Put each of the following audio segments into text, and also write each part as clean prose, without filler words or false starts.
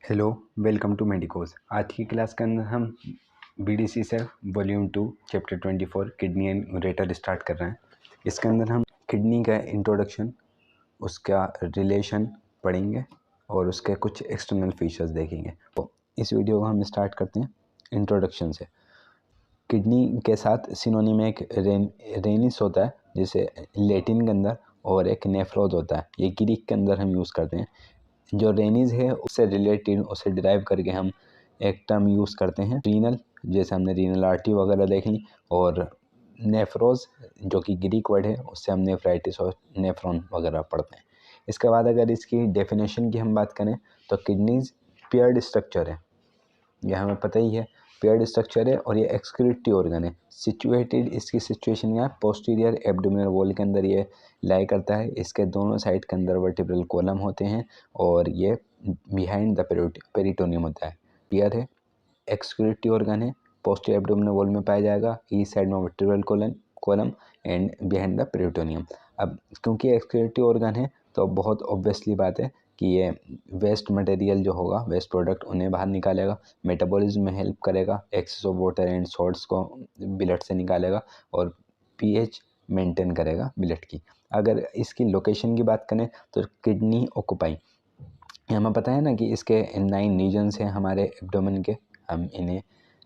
Hello, welcome to medicos. आज की class के अंदर हम बीडीसी से volume 2 chapter 24 kidney and ureter start कर रहे हैं। इसके अंदर हम किडनी का इंट्रोडक्शन, उसका रिलेशन पढ़ेंगे और उसके कुछ एक्सटर्नल फीचर्स देखेंगे। तो इस वीडियो को हम स्टार्ट करते हैं इंट्रोडक्शन से। किडनी के साथ सिनोनिम में एक रेनिस होता है, जिसे लैटिन के अंदर, और एक नेफ्रोज होता है, ये ग्रीक के अंदर हम यूज़ करते हैं। जो रेनिस है उससे रिलेटेड, उसे डिराइव करके हम एक टर्म यूज़ करते हैं रीनल, जैसे हमने रीनल आर्टरी वगैरह देख ली, और नेफ्रोज जो कि ग्रीक वर्ड है, उससे हम नेफ्राइटिस और नेफ्रॉन वगैरह पढ़ते हैं। इसके बाद अगर इसकी डेफिनेशन की हम बात करें तो किडनीज पेयर्ड स्ट्रक्चर है, यह हमें पता ही है, पेयर्ड स्ट्रक्चर है, और ये एक्सक्रीटरी ऑर्गन है। सिचुएटेड, इसकी सिचुएशन यहाँ पोस्टीरियर एब्डोमिनल वॉल के अंदर ये लाई करता है। इसके दोनों साइड के अंदर वर्टिब्रल कॉलम होते हैं, और ये बिहाइंड द पेरिटोनियम होता है। क्लियर है? एक्सक्रीटरी ऑर्गन है, पोस्टीरियर एब्डोमिनल वॉल में पाया जाएगा, ईस्ट साइड में vertebral column and behind the peritoneum. अब क्योंकि एक्सक्रीटरी ऑर्गन है तो बहुत ऑब्वियसली बात है कि ये वेस्ट मटेरियल जो होगा, वेस्ट प्रोडक्ट, उन्हें बाहर निकालेगा, मेटाबॉलिज्म में हेल्प करेगा, excess of water and salts को ब्लड से निकालेगा, और पीएच मेंटेन करेगा ब्लड की। अगर इसकी लोकेशन की बात करें तो किडनी ऑक्यूपाई, हमें पता है ना कि इसके 9 रीजन्स हैं हमारे एब्डोमेन के। हम इन्हें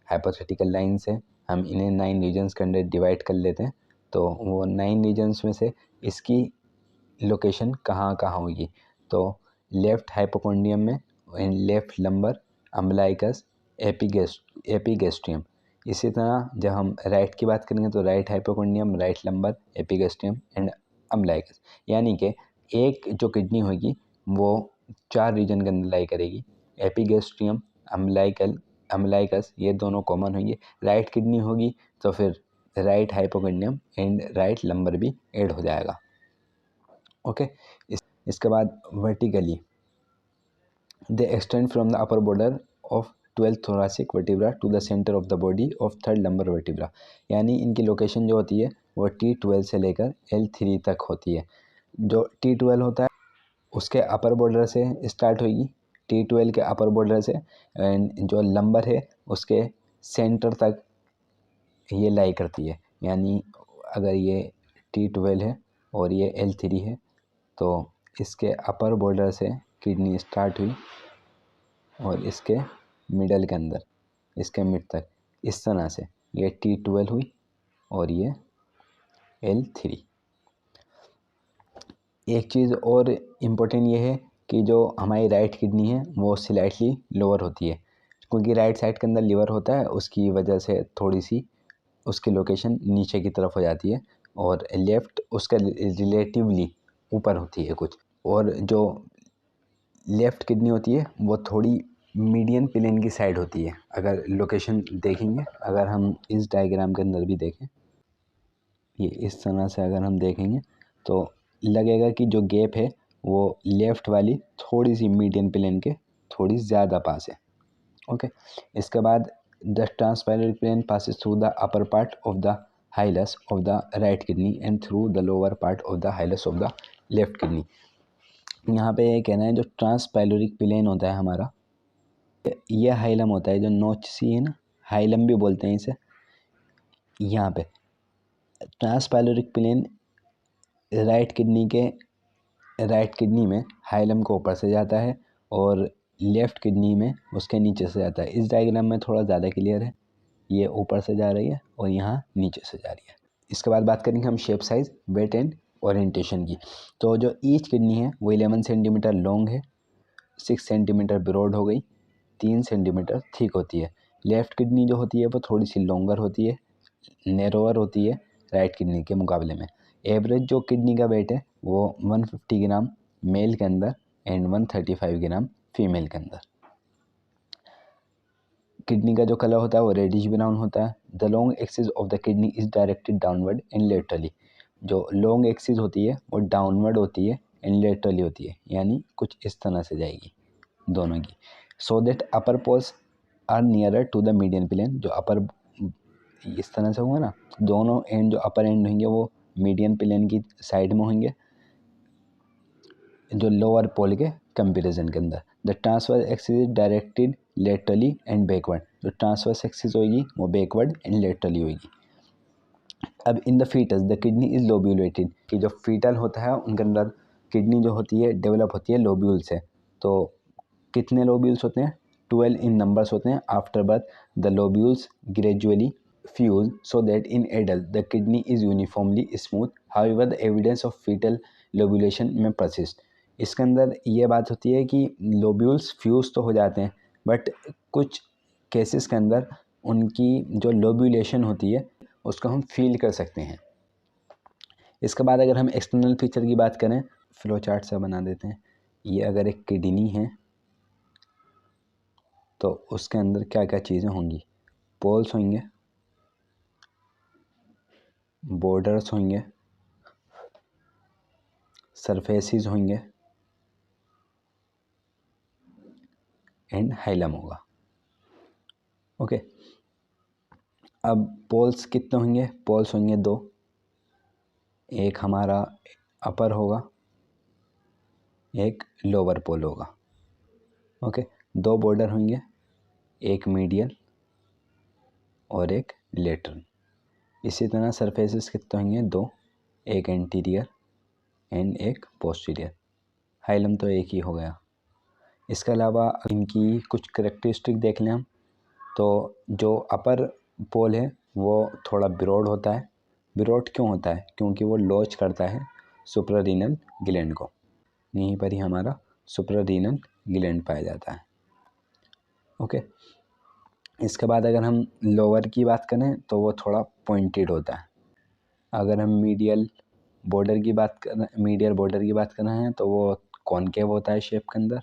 हाइपोथेटिकल लाइन से हम इन्हें 9 रीजन्स के अंदर डिवाइड कर लेते हैं। तो वो 9 रीजन्स में से इसकी लोकेशन कहाँ कहाँ होगी, तो लेफ्ट हाइपोकोंडियम में, लेफ्ट लंबर, अम्बलाइकस, एपिगेस्ट्रियम। इसी तरह जब हम राइट की बात करेंगे तो right hypochondrium, right lumbar, epigastrium and umbilicus. यानी कि एक जो किडनी होगी वो 4 रीजन के अंदर लाई करेगी। एपिगेस्ट्रियम, अम्बलाइकस, ये दोनों कॉमन होंगे। राइट किडनी होगी तो फिर राइट हाइपोकोंडियम एंड राइट लंबर भी ऐड हो जाएगा। ओके, इसके बाद vertically they extend from the upper border of 12th thoracic vertebra to the center of the body of 3rd lumbar vertebra। यानी इनकी लोकेशन जो होती है वो T12 से लेकर L3 तक होती है। जो T12 होता है उसके अपर बॉर्डर से स्टार्ट होगी, T12 के अपर बॉर्डर से, एंड जो लंबर है उसके सेंटर तक ये लाई करती है। यानी अगर ये T12 है और ये L3 है तो इसके अपर बॉर्डर से किडनी स्टार्ट हुई और इसके मिडल के अंदर, इसके मिड तक, इस तरह से ये T12 हुई और ये L3। एक चीज़ और इम्पोर्टेंट ये है कि जो हमारी राइट किडनी है वो स्लाइटली लोअर होती है, क्योंकि राइट साइड के अंदर लीवर होता है, उसकी वजह से थोड़ी सी उसकी लोकेशन नीचे की तरफ हो जाती है, और लेफ़्ट उसका रिलेटिवली ऊपर होती है कुछ। और जो लेफ़्ट किडनी होती है वो थोड़ी मीडियन प्लेन की साइड होती है। अगर लोकेशन देखेंगे, अगर हम इस डायग्राम के अंदर भी देखें, ये इस तरह से अगर हम देखेंगे तो लगेगा कि जो गैप है वो लेफ़्ट वाली थोड़ी सी मीडियन प्लेन के थोड़ी ज़्यादा पास है। ओके, इसके बाद the transparent plane passes through the upper part of the hilus of the right kidney and through the lower part of the hilus of the left kidney. यहाँ पे ये कहना है जो ट्रांसपैलोरिक प्लेन होता है हमारा, ये हाइलम होता है, जो नोच सी है ना, हाइलम भी बोलते हैं इसे। यहाँ पे ट्रांसपैलोरिक प्लेन राइट किडनी में हाइलम को ऊपर से जाता है और लेफ़्ट किडनी में उसके नीचे से जाता है। इस डायग्राम में थोड़ा ज़्यादा क्लियर है, ये ऊपर से जा रही है और यहाँ नीचे से जा रही है। इसके बाद बात करेंगे हम shape size, weight and orientation की। तो जो ईच किडनी है वो 11 सेंटीमीटर लॉन्ग है, 6 सेंटीमीटर ब्रॉड हो गई, 3 सेंटीमीटर थिक होती है। लेफ़्ट किडनी जो होती है वो थोड़ी सी लॉन्गर होती है, नैरोअर होती है राइट किडनी के मुकाबले में। एवरेज जो किडनी का वेट है वो 150 ग्राम मेल के अंदर एंड 135 ग्राम फीमेल के अंदर। किडनी का जो कलर होता है वो रेडिश ब्राउन होता है। The long axis of the kidney is directed downward and laterally. जो लॉन्ग एक्सिस होती है वो डाउनवर्ड होती है एंड लेटरली होती है, यानी कुछ इस तरह से जाएगी दोनों की। So that upper poles are nearer to the median plane. जो अपर इस तरह से होगा ना, दोनों एंड जो अपर एंड होंगे वो मीडियन प्लेन की साइड में होंगे, जो लोअर पोल के कंपैरिजन के अंदर। The transverse axis is directed laterally and backward. जो ट्रांसवर्स एक्सिस होगी वो बैकवर्ड एंड लेटरली होगी। अब in the fetus the kidney is lobulated, कि जो फीटल होता है उनके अंदर किडनी जो होती है डेवलप होती है लोब्यूल से। तो कितने लोब्यूल्स होते हैं? 12 इन नंबर्स होते हैं। After birth the lobules gradually fuse so that in adult the kidney is uniformly smooth, however the evidence of fetal lobulation में परसिस्ट। इसके अंदर ये बात होती है कि लोब्यूल्स फ्यूज तो हो जाते हैं, बट कुछ केसेस के अंदर उनकी जो लोब्यूलेशन होती है उसको हम फील कर सकते हैं। इसके बाद अगर हम एक्सटर्नल फीचर की बात करें, फ्लो चार्ट से बना देते हैं। ये अगर एक किडनी है तो उसके अंदर क्या क्या चीज़ें होंगी? पोल्स होंगे, बॉर्डर्स होंगे, सरफेसेस होंगे एंड हाइलम होगा। ओके, अब पोल्स कितने होंगे? पोल्स होंगे 2, एक हमारा अपर होगा, एक लोअर पोल होगा। ओके, 2 बॉर्डर होंगे, एक मीडियल और एक लेटरल। इसी तरह सरफेसेस कितने होंगे? 2, एक एंटीरियर एंड एक पोस्टीरियर। हाइलम तो एक ही हो गया। इसके अलावा इनकी कुछ करेक्टरिस्टिक देख लें हम, तो जो अपर पोल है वो थोड़ा ब्रॉड होता है। ब्रॉड क्यों होता है? क्योंकि वो लॉच करता है सुप्रारीनल ग्लैंड को। यहीं पर ही हमारा सुप्रारीनल ग्लैंड पाया जाता है। ओके, इसके बाद अगर हम लोअर की बात करें तो वो थोड़ा पॉइंटेड होता है। अगर हम मीडियल बॉर्डर की बात कर रहे हैं तो वो कॉनकेव होता है शेप के अंदर,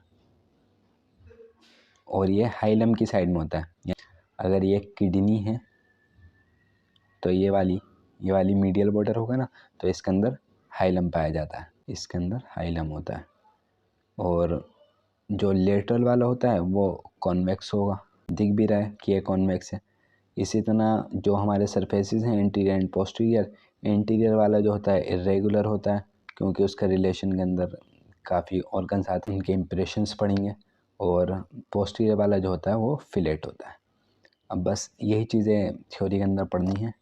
और ये हाइलम की साइड में होता है। अगर ये किडनी है तो ये वाली मीडियल बॉर्डर होगा ना, तो इसके अंदर हाइलम पाया जाता है, इसके अंदर हाइलम होता है। और जो लेटरल वाला होता है वो कॉन्वेक्स होगा, दिख भी रहा है कि ये कॉन्वेक्स है। इसी तरह जो हमारे सरफेसेस हैं एंटीरियर एंड पोस्टीरियर, एंटीरियर वाला जो होता है इरेगुलर होता है, क्योंकि उसका रिलेशन के अंदर काफ़ी ऑर्गन्स आते हैं, उनके इम्प्रेशंस पड़ेंगे। और पोस्टीरियर वाला जो होता है वो फिलेट होता है। अब बस यही चीज़ें थ्योरी के अंदर पढ़नी है।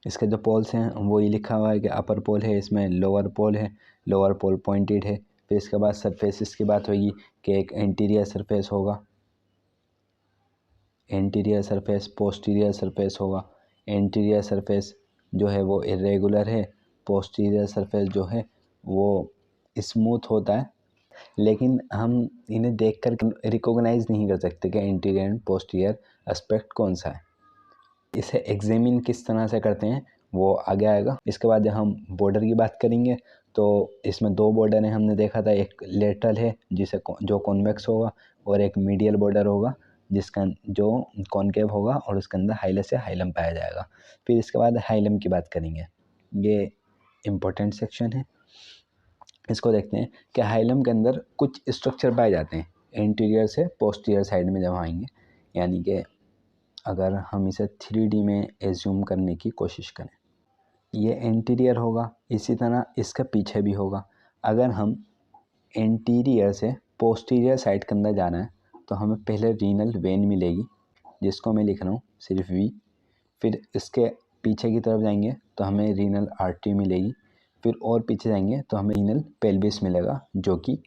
इसके जो पोल्स हैं वो ये लिखा हुआ है कि अपर पोल है, इसमें लोअर पोल है, लोअर पोल पॉइंटेड है। फिर इसके बाद सरफेसेस की बात होगी कि एक एंटीरियर सरफेस होगा, एंटीरियर सरफेस, पोस्टीरियर सरफेस होगा। एंटीरियर सरफेस जो है वो इरेगुलर है, पोस्टीरियर सरफेस जो है वो स्मूथ होता है। लेकिन हम इन्हें देखकर रिकॉग्नाइज नहीं कर सकते कि एंटीरियर एंड पोस्टीरियर एस्पेक्ट कौन सा है। इसे एग्जामिन किस तरह से करते हैं वो आगे आएगा। इसके बाद जब हम बॉर्डर की बात करेंगे तो इसमें 2 बॉर्डर हैं, हमने देखा था। एक लेटरल है जिसे जो कॉन्वेक्स होगा, और एक मीडियल बॉर्डर होगा जिसका जो कॉनकेव होगा और उसके अंदर हाइलस से हाइलम पाया जाएगा। फिर इसके बाद हाइलम की बात करेंगे, ये इम्पोर्टेंट सेक्शन है। इसको देखते हैं कि हाइलम के अंदर कुछ स्ट्रक्चर पाए जाते हैं एंटीरियर से पोस्टीरियर साइड में जब आएंगे। यानी कि अगर हम इसे 3D में एज्यूम करने की कोशिश करें, ये एंटीरियर होगा, इसी तरह इसका पीछे भी होगा। अगर हम एंटीरियर से पोस्टीरियर साइड के अंदर जाना है तो हमें पहले रीनल वेन मिलेगी, जिसको मैं लिख रहा हूँ सिर्फ वी। फिर इसके पीछे की तरफ जाएंगे तो हमें रीनल आर्टरी मिलेगी। फिर और पीछे जाएंगे तो हमें रीनल पेल्विस मिलेगा, जो कि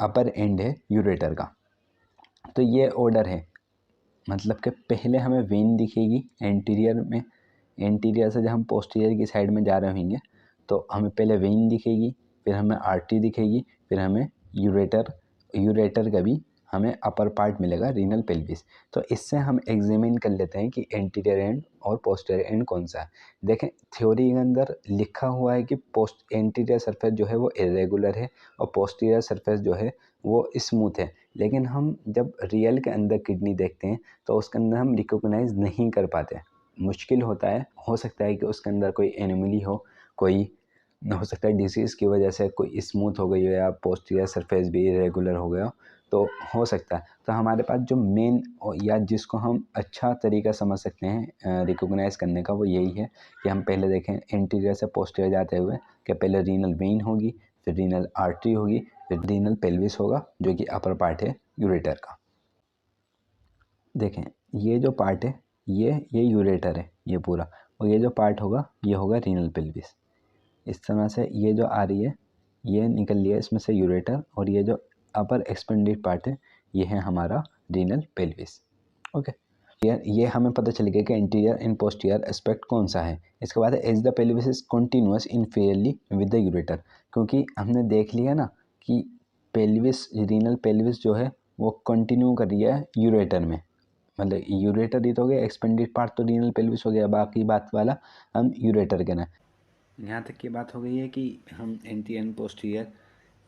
अपर एंड है यूरेटर का। तो ये ऑर्डर है, मतलब कि पहले हमें वेन दिखेगी एंटीरियर में। एंटीरियर से जब हम पोस्टीरियर की साइड में जा रहे होंगे तो हमें पहले वेन दिखेगी, फिर हमें आर्टरी दिखेगी, फिर हमें यूरेटर का भी हमें अपर पार्ट मिलेगा, रीनल पेल्विस। तो इससे हम एग्जामिन कर लेते हैं कि एंटीरियर एंड और पोस्टीरियर एंड कौन सा है। देखें, थ्योरी के अंदर लिखा हुआ है कि एंटीरियर सरफेस जो है वो इरेगुलर है और पोस्टीरियर सरफेस जो है वो स्मूथ है। लेकिन हम जब रियल के अंदर किडनी देखते हैं तो उसके अंदर हम रिकॉग्नाइज नहीं कर पाते, मुश्किल होता है। हो सकता है कि उसके अंदर कोई एनिमली हो, कोई हो सकता है डिसीज़ की वजह से कोई स्मूथ हो गई हो या पोस्टीरियर सरफेस भी इरेगुलर हो गया तो हो सकता है। तो हमारे पास जो मेन या जिसको हम अच्छा तरीका समझ सकते हैं रिकॉग्नाइज करने का, वो यही है कि हम पहले देखें एंटीरियर से पोस्टीरियर जाते हुए कि पहले रीनल वेन होगी, फिर रीनल आर्टरी होगी, फिर रीनल पेल्विस होगा जो कि अपर पार्ट है यूरेटर का। देखें ये जो पार्ट है ये यूरेटर है ये पूरा, और ये जो पार्ट होगा ये होगा रीनल पेल्विस। इस तरह से ये जो आ रही है ये निकल लिया इसमें से यूरेटर, और ये जो अपर एक्सपेंडेड पार्ट है ये है हमारा रीनल पेल्विस। ओके, ये हमें पता चल गया कि एंटीरियर एंड पोस्टीरियर एस्पेक्ट कौन सा है। इसके बाद as the pelvis is continuous inferiorly with the ureter, क्योंकि हमने देख लिया ना कि पेल्विस रीनल पेल्विस जो है वो कंटिन्यू कर रही है यूरेटर में, मतलब यूरेटर ही तो हो गया, एक्सपेंडेड पार्ट तो रीनल पेल्विस हो गया, बाकी बात वाला हम यूरेटर के ना। यहाँ तक की बात हो गई है कि हम एंटीरियर एंड पोस्टीरियर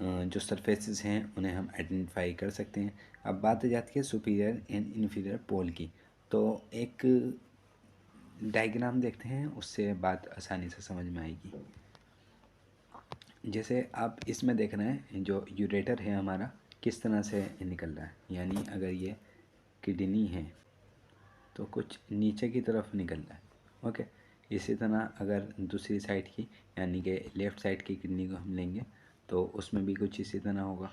जो सरफेसेस हैं उन्हें हम आइडेंटिफाई कर सकते हैं। अब बात हो जाती है सुपीरियर एंड इन्फीरियर पोल की, तो एक डायग्राम देखते हैं उससे बात आसानी से समझ में आएगी। जैसे आप इसमें देख रहे हैं जो यूरेटर है हमारा किस तरह से निकल रहा है, यानी अगर ये किडनी है तो कुछ नीचे की तरफ निकल रहा है। ओके, इसी तरह अगर दूसरी साइड की यानी कि लेफ़्ट साइड की किडनी को हम लेंगे तो उसमें भी कुछ इसी तरह होगा,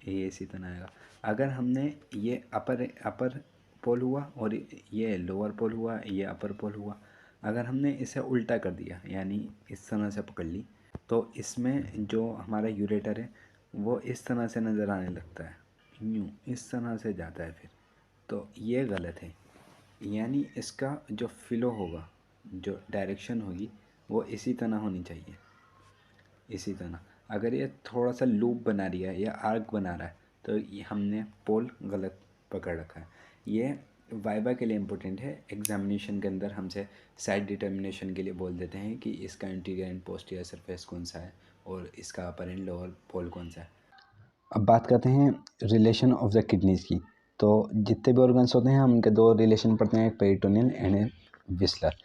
ये इसी तरह आएगा। अगर हमने ये अपर पोल हुआ और ये लोअर पोल हुआ, ये अपर पोल हुआ, अगर हमने इसे उल्टा कर दिया यानी इस तरह से पकड़ ली तो इसमें जो हमारा यूरेटर है वो इस तरह से नज़र आने लगता है, यूँ इस तरह से जाता है फिर, तो ये गलत है। यानी इसका जो फ्लो होगा, जो डायरेक्शन होगी वो इसी तरह होनी चाहिए, इसी तरह। अगर ये थोड़ा सा लूप बना रही है या आर्क बना रहा है तो ये हमने पोल गलत पकड़ रखा है। ये वाइवा के लिए इम्पोर्टेंट है, एग्जामिनेशन के अंदर हमसे साइड डिटर्मिनेशन के लिए बोल देते हैं कि इसका इंटीरियर एंड पोस्टीरियर सरफेस कौन सा है और इसका अपर एंड लोअर पोल कौन सा है। अब बात करते हैं रिलेशन ऑफ द किडनीज़ की। तो जितने भी ऑर्गन्स होते हैं हम उनके दो रिलेशन पढ़ते हैं, एक peritoneal and A whistler.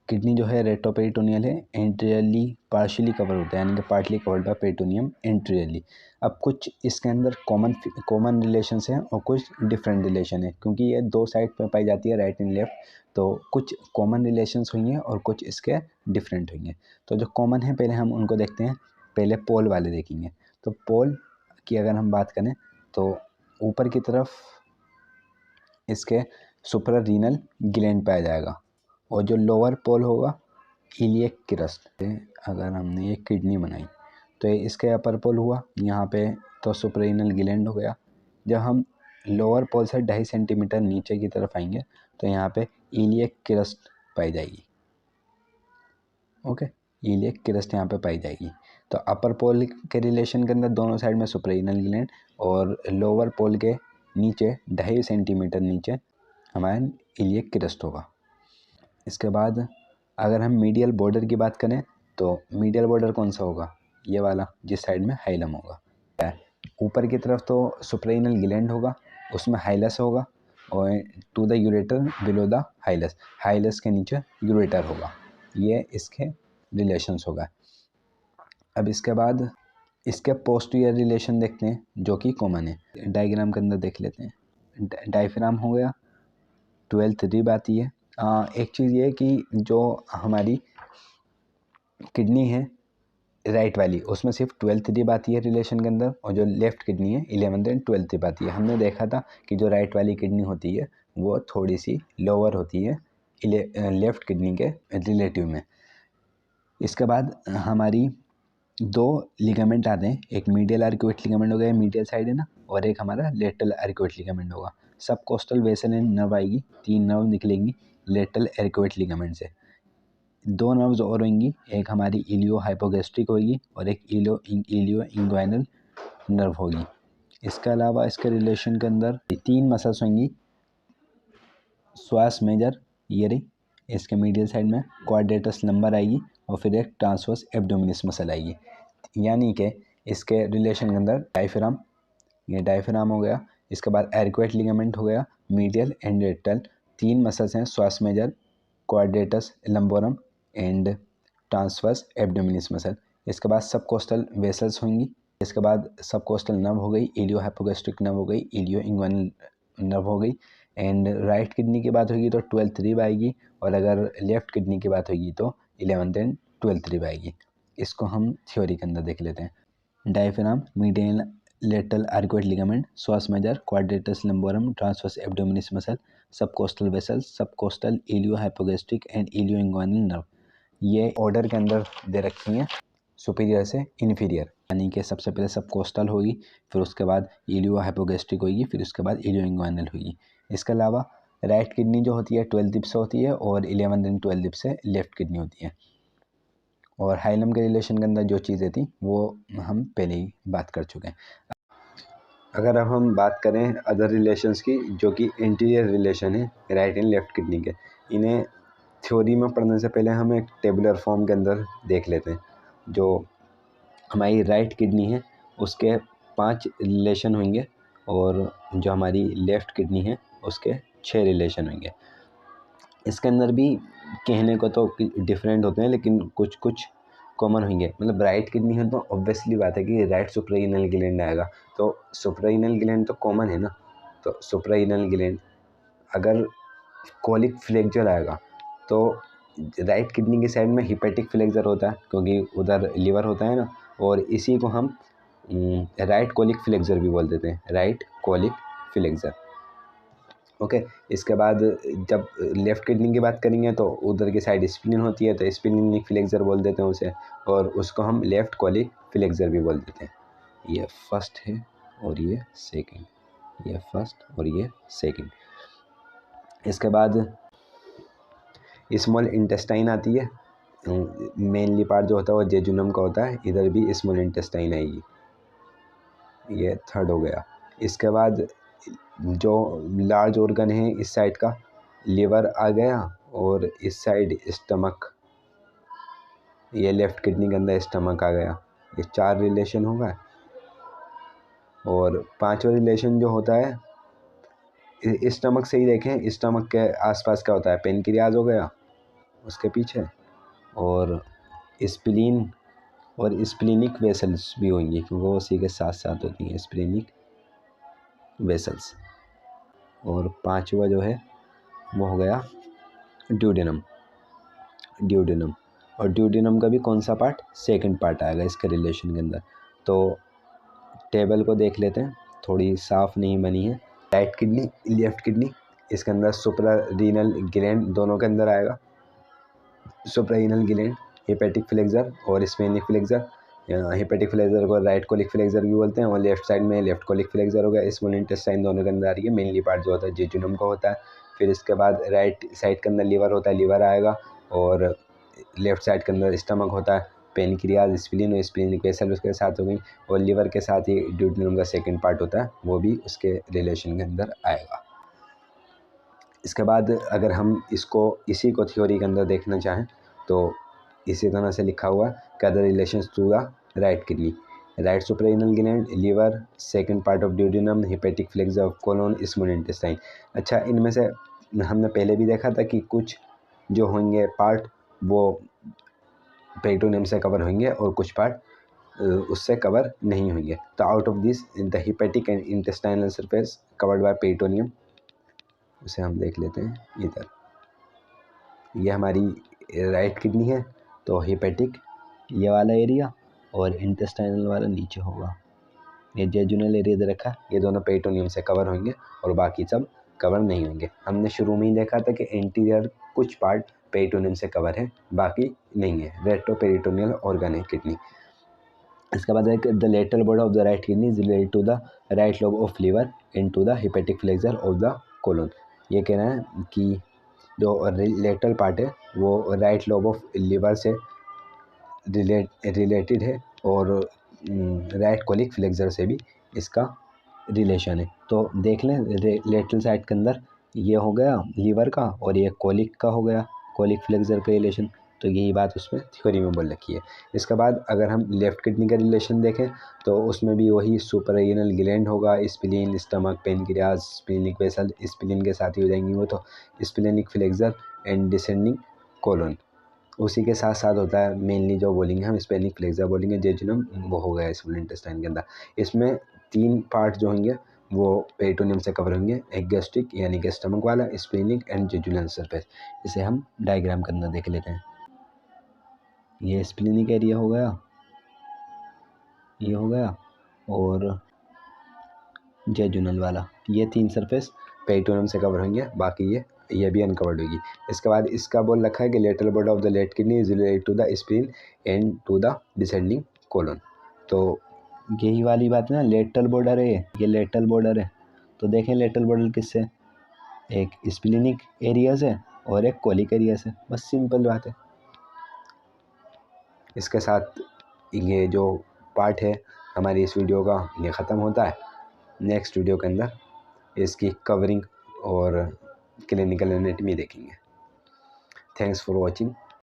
Kidney जो है रेट्रोपेरिटोनियल है, एंटीरियरली पार्शियली कवर होता है यानी कि partly covered by peritoneum anteriorly. अब कुछ इसके अंदर कॉमन रिलेशंस हैं और कुछ डिफरेंट रिलेशन है, क्योंकि ये दो साइड पर पाई जाती है राइट एंड लेफ्ट, तो कुछ कॉमन रिलेशंस हुई हैं और कुछ इसके डिफरेंट हुई हैं। तो जो कॉमन है पहले हम उनको देखते हैं, पहले पोल वाले देखेंगे। तो पोल की अगर हम बात करें तो ऊपर की तरफ इसके सुप्रारीनल ग्लैंड पाया जाएगा, और जो लोअर पोल होगा इलियक क्रस्ट। अगर हमने एक किडनी बनाई तो ये इसके अपर पोल हुआ, यहाँ पे तो सुप्रारीनल ग्लैंड हो गया। जब हम लोअर पोल से 2.5 सेंटीमीटर नीचे की तरफ आएंगे तो यहाँ पे इलियक क्रस्ट पाई जाएगी। ओके, इलियक क्रस्ट यहाँ पे पाई जाएगी। तो अपर पोल के रिलेशन के अंदर दोनों साइड में सुप्रारीनल ग्लैंड, और लोअर पोल के नीचे 2.5 सेंटीमीटर नीचे हमारा इलियक क्रस्ट होगा। इसके बाद अगर हम मीडियल बॉर्डर की बात करें तो मीडियल बॉर्डर कौन सा होगा, ये वाला जिस साइड में हाइलम होगा। ऊपर की तरफ तो सुप्रारीनल ग्लैंड होगा, उसमें हाइलस होगा, और to the ureter below the hilus, hilus के नीचे यूरेटर होगा। ये इसके रिलेशंस होगा। अब इसके बाद इसके पोस्टीरियर रिलेशन देखते हैं जो कि कॉमन है, डायग्राम के अंदर देख लेते हैं। डायफ्राम हो गया, 12th रिब आती है। एक चीज़ ये कि जो हमारी किडनी है राइट वाली उसमें सिर्फ 12th रिब आती है रिलेशन के अंदर, और जो लेफ़्ट किडनी है 11th एंड 12th रिब आती है। हमने देखा था कि जो राइट वाली किडनी होती है वो थोड़ी सी लोअर होती है लेफ़्ट किडनी के रिलेटिव में। इसके बाद हमारी दो लिगामेंट आते हैं, एक मीडियल आर्क्यूएट लिगामेंट हो गया, मीडियल साइड है ना, और एक हमारा लेटरल आर्क्यूएट लिगामेंट होगा। सब कोस्टल वेसल एंड नर्व आएगी, 3 नर्व निकलेंगी लेटरल आर्क्यूएट लिगामेंट से। 2 नर्व्स और होंगी, एक हमारी इलियो हाइपोगैस्ट्रिक होगी और एक इलियो इंग्वाइनल नर्व होगी। इसके अलावा इसके रिलेशन के अंदर 3 मसल्स होंगी, श्वास मेजर ये रही इसके मीडियल साइड में, क्वाड्रेटस लंबर आएगी, और फिर एक ट्रांसवर्स एब्डोमिनस मसल आएगी। यानी कि इसके रिलेशन के अंदर डायफ्राम, ये डायफ्राम हो गया। इसके बाद आर्क्यूएट लिगामेंट हो गया, मीडियल एंड लेटरल, 3 मसल्स हैं, psoas major, quadratus lumborum and transverse abdominis muscle. इसके बाद सब कोस्टल वेसल्स होंगी। इसके बाद सब कोस्टल नर्व हो गई, इलियो हाइपोगैस्ट्रिक नर्व हो गई, इलियो इंग्वाइनल नर्व हो गई। एंड राइट किडनी की बात होगी तो 12th रिब आएगी, और अगर लेफ़्ट किडनी की बात होगी तो 11th एंड 12th रिब आएगी। इसको हम थ्योरी के अंदर देख लेते हैं। Diaphragm, medial lateral arcuate ligament, psoas major, quadratus lumborum, transverse abdominis muscle, subcostal vessels, subcostal ilio hypogastric and ilio inguinal nerve. ये ऑर्डर के अंदर दे रखी हैं सुपीरियर से इन्फीरियर, यानी कि सबसे पहले सबकोस्टल होगी, फिर उसके बाद इलियो हाइपोगैस्ट्रिक होगी, फिर उसके बाद इलियो इंग्वानल होगी। इसके अलावा राइट किडनी जो होती है 12 डिप से होती है और 11 एंड 12 डिप से लेफ्ट किडनी होती है। और हाइलम के रिलेशन के अंदर जो चीज़ें थी वो हम पहले ही बात कर चुके हैं। अगर अब हम बात करें अदर रिलेशंस की, जो कि इंटीरियर रिलेशन है राइट एंड लेफ्ट किडनी के, इन्हें थ्योरी में पढ़ने से पहले हम एक टेबुलर फॉर्म के अंदर देख लेते हैं। जो हमारी राइट किडनी है उसके 5 रिलेशन होंगे और जो हमारी लेफ़्ट किडनी है उसके 6 रिलेशन होंगे। इसके अंदर भी कहने को तो डिफरेंट होते हैं लेकिन कुछ कुछ कॉमन होंगे। मतलब राइट किडनी है तो ऑब्वियसली बात है कि राइट सुप्राइनल ग्लैंड आएगा, तो सुप्राइनल ग्लैंड तो कॉमन है ना। तो सुप्राइनल ग्लैंड अगर कोलिक फ्लेक्सर आएगा तो राइट किडनी की साइड में हिपेटिक फ्लेक्सर होता है क्योंकि उधर लीवर होता है ना, और इसी को हम राइट कोलिक फ्लेक्सर भी बोल देते हैं, राइट कोलिक फ्लेक्सर। ओके, इसके बाद जब लेफ़्ट किडनी की बात करेंगे तो उधर की साइड स्प्लीन होती है तो स्प्लीनिक फ्लेक्सर बोल देते हैं उसे, और उसको हम लेफ़्ट कोलिक फ्लेक्सर भी बोल देते हैं। ये फर्स्ट है और ये सेकंड, ये फर्स्ट और ये सेकंड। इसके बाद स्मॉल इंटेस्टाइन आती है, मेनली पार्ट जो होता है वो जेजुनम का होता है, इधर भी स्मॉल इंटेस्टाइन आएगी, ये थर्ड हो गया। इसके बाद जो लार्ज ऑर्गन है इस साइड का लीवर आ गया, और इस साइड स्टमक, ये लेफ़्ट किडनी के अंदर स्टमक आ गया। ये 4 रिलेशन हो गए। और 5वां रिलेशन जो होता है स्टमक से ही देखें, स्टमक के आसपास क्या होता है, पेनक्रियाज हो गया उसके पीछे, और स्प्लीन और स्प्लीनिक वेसल्स भी होंगी क्योंकि वो उसी के साथ साथ होती हैं, स्प्लीनिक वेसल्स। और 5वां जो है वो हो गया ड्यूडेनम, ड्यूडेनम। और ड्यूडेनम का भी कौन सा पार्ट, सेकंड पार्ट आएगा इसके रिलेशन के अंदर। तो टेबल को देख लेते हैं, थोड़ी साफ नहीं बनी है। राइट किडनी, लेफ्ट किडनी, इसके अंदर सुप्रारीनल ग्लैंड दोनों के अंदर आएगा। सुप्रारीनल ग्लैंड, हेपेटिक फ्लेक्सर और स्प्लेनिक फ्लेक्सर। हेपेटिक फ्लेक्सर को राइट कोलिक फ्लेक्सर भी बोलते हैं, और लेफ्ट साइड में लेफ्ट कोलिक फ्लेक्सर हो गया। स्मॉल इंटेस्टाइन दोनों के अंदर आ रही है, मेनली पार्ट जो होता है जेजुनम का होता है। फिर इसके बाद राइट साइड के अंदर लीवर होता है, लीवर आएगा, और लेफ्ट साइड के अंदर स्टमक होता है, पेनक्रियाज, स्प्लीन और स्प्लीनिक वेसल उसके साथ हो गई, और लीवर के साथ ही ड्यूडेनम का सेकंड पार्ट होता है वो भी उसके रिलेशन के अंदर आएगा। इसके बाद अगर हम इसको इसी को थ्योरी के अंदर देखना चाहें तो इसी तरह से लिखा हुआ है the relations to the right kidney, right suprarenal gland, liver, second part of duodenum, hepatic flexure of colon, small intestine. अच्छा, इनमें से हमने पहले भी देखा था कि कुछ जो होंगे पार्ट वो पेरिटोनियम से कवर होंगे और कुछ पार्ट उससे कवर नहीं होंगे। तो out of this the hepatic and intestinal surface covered by peritoneum, उसे हम देख लेते हैं इधर। ये हमारी राइट किडनी है तो हेपेटिक ये वाला एरिया और इंटेस्टाइनल वाला नीचे होगा। ये जेजुनल एरिया दे रखा है, ये दोनों पेरिटोनियम से कवर होंगे और बाकी सब कवर नहीं होंगे। हमने शुरू में ही देखा था कि एंटीरियर कुछ पार्ट पेरिटोनियम से कवर है, बाकी नहीं है। रेट्रोपेरिटोनियल ऑर्गन है किडनी। इसके बाद एक the lateral border of the right kidney is related to the right lobe of liver and to the hepatic flexure of the colon. ये कहना है कि जो लेटरल पार्ट है वो राइट लोब ऑफ लीवर से रिलेटेड है और राइट कोलिक फ्लेक्सर से भी इसका रिलेशन है। तो देख लें लेटरल साइड के अंदर ये हो गया लीवर का और ये कोलिक का हो गया, कोलिक फ्लेक्सर का रिलेशन। तो यही बात उसमें थ्योरी में बोल रखी है। इसके बाद अगर हम लेफ़्ट किडनी का रिलेशन देखें तो उसमें भी वही सुपररेनल ग्लैंड होगा, spleen, stomach, pancreas, splenic vessel, spleen के साथ ही हो जाएंगी वो, तो splenic flexure and descending colon. उसी के साथ साथ होता है मेनली जो बोलेंगे हम स्प्लीनिक फ्लेक्सर बोलेंगे, जेजुनम वो हो गया स्मॉल इंटेस्टाइन के अंदर। इसमें 3 पार्ट जो होंगे वो पेरिटोनियम से कवर होंगे, एक गैस्ट्रिक यानी कि स्टमक वाला, स्प्लीनिक एंड जेजुनल सरफेस। इसे हम डायग्राम के अंदर देख लेते हैं। ये स्प्लीनिक एरिया हो गया, ये हो गया, और जेजुनल वाला, ये 3 सरफेस पेरिटोनियम से कवर होंगे, बाकी ये भी अनकवर्ड होगी। इसके बाद इसका बोल रखा है कि lateral border of the left kidney is related to the spleen and to the descending colon. तो यही वाली बात है ना, लेटरल बॉर्डर है ये लेटरल बॉर्डर है। तो देखें लेटरल बॉर्डर किससे, एक स्प्लीनिक एरिया से और एक कोलिक एरिया से, बस सिंपल बात है। इसके साथ ये जो पार्ट है हमारी इस वीडियो का ये ख़त्म होता है। नेक्स्ट वीडियो के अंदर इसकी कवरिंग और क्लिनिकल एनाटॉमी देखेंगे। Thanks for watching.